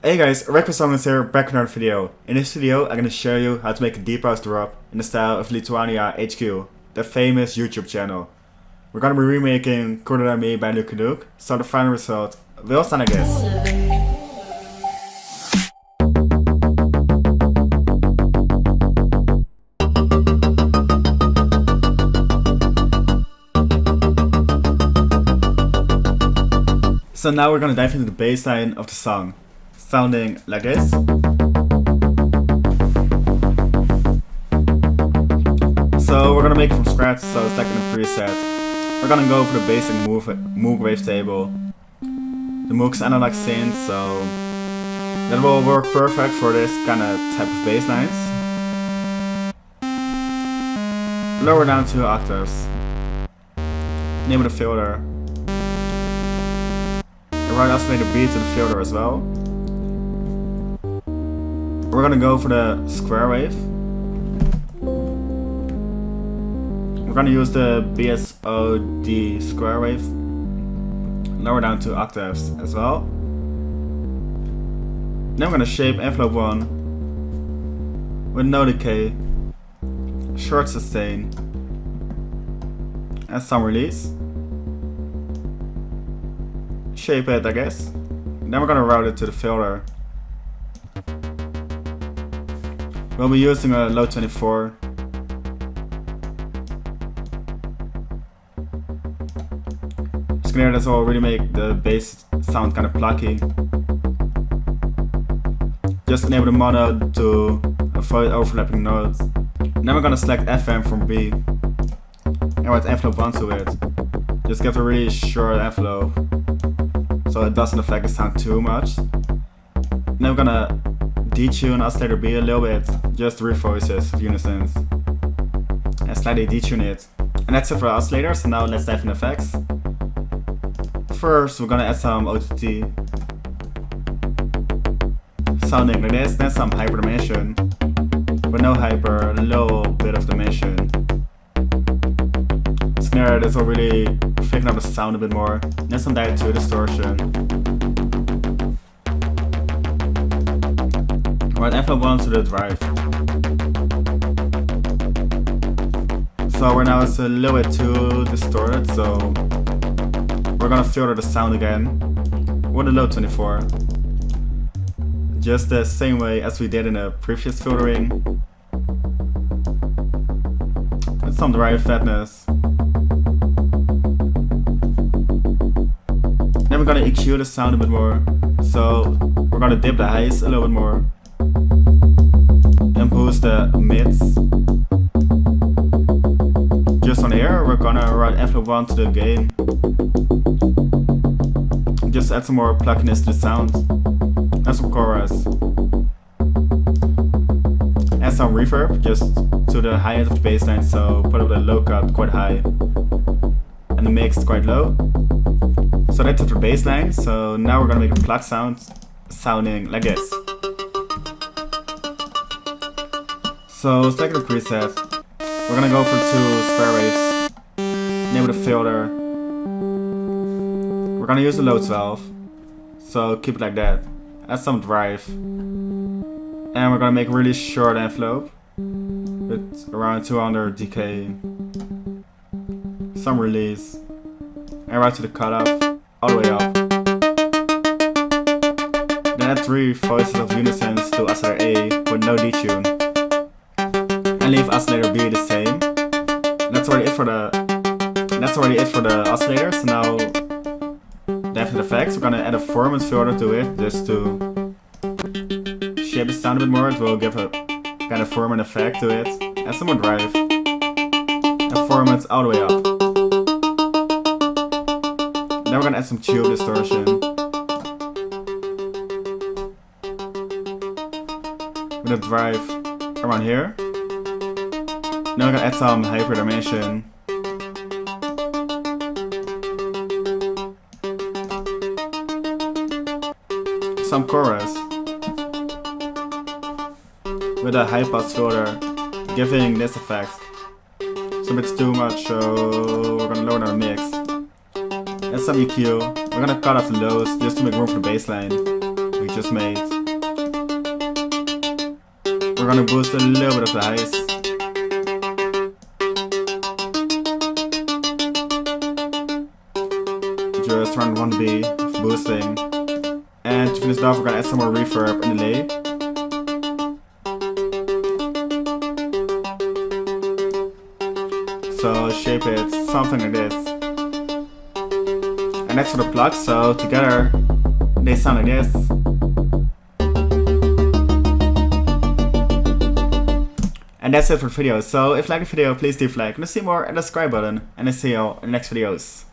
Hey guys, Reckless here, back with another video. In this video, I'm gonna show you how to make a deep house drop in the style of Lithuania HQ, the famous YouTube channel. We're gonna be remaking Cooler Than Me by Luke, so the final result will stand like this. So now we're gonna dive into the bass line of the song, sounding like this. So we're gonna make it from scratch, so it's like in a preset. We're gonna go for the basic Moog wavetable. The Moog's analog synth, so that will work perfect for this kind of type of bass lines. Lower down 2 octaves. Name of the filter. Right, oscillate the beat to the filter as well. We're gonna go for the square wave. We're gonna use the BSOD square wave. Lower down 2 octaves as well. Then we're gonna shape envelope 1 with no decay, short sustain, and some release. Shape it, I guess. Then we're gonna route it to the filter. We'll be using a low 24. Snare, this will really make the bass sound kind of plucky. Just enable the mono to avoid overlapping notes. Then we're gonna select FM from B and write envelope 1 to it. Just give a really short envelope, so it doesn't affect the sound too much. Then we're gonna detune oscillator B a little bit, just 3 voices of unisons, and slightly detune it. And that's it for the oscillator, so now let's dive into effects. First, we're gonna add some OTT, sounding like this, then some hyperdimension, with no hyper, a little bit of dimension. Snare, this will really thicken up the sound a bit more. Then some diatone distortion. Right, envelope 1 to the drive. So right now it's a little bit too distorted, so we're gonna filter the sound again with a low 24. Just the same way as we did in the previous filtering. With some drive fatness. Then we're gonna EQ the sound a bit more, so we're gonna dip the highs a little bit more and boost the mids. Just on air, we're gonna write envelope 1 to the gain. Just add some more pluckiness to the sound and some chorus. Add some reverb just to the high end of the bass line, so put up the low cut quite high and the mix quite low. So that's it for the bass line, so now we're gonna make a Pluck sound sounding like this. So select the preset. We're gonna go for 2 square waves. Name of the filter. We're gonna use the low 12, so keep it like that. Add some drive. And we're gonna make a really short envelope with around 200 decay. Some release. And right to the cutoff, all the way up. Then add 3 voices of unisons to oscillator A with no detune. And leave oscillator B the same. And that's already it for the oscillator. So now after the effects, we're gonna add a formant filter to it just to shape the sound a bit more. It will give a kind of formant effect to it. Add some more drive. And formant all the way up. Then we're gonna add some tube distortion. With a drive around here. Then we're gonna add some hyperdimension. Some chorus. With a high pass filter, giving this effect. So if it's too much, so we're gonna lower down the mix. And some EQ. We're gonna cut off the lows just to make room for the bass line we just made. we're gonna boost a little bit of the highs. Just run 1B boosting. And to finish it off, we're gonna add some more reverb and delay. So shape it something like this. And that's for the pluck, so together they sound like this. And that's it for the video. So if you like the video, please leave a like and see more and the subscribe button. And I'll see you all in the next videos.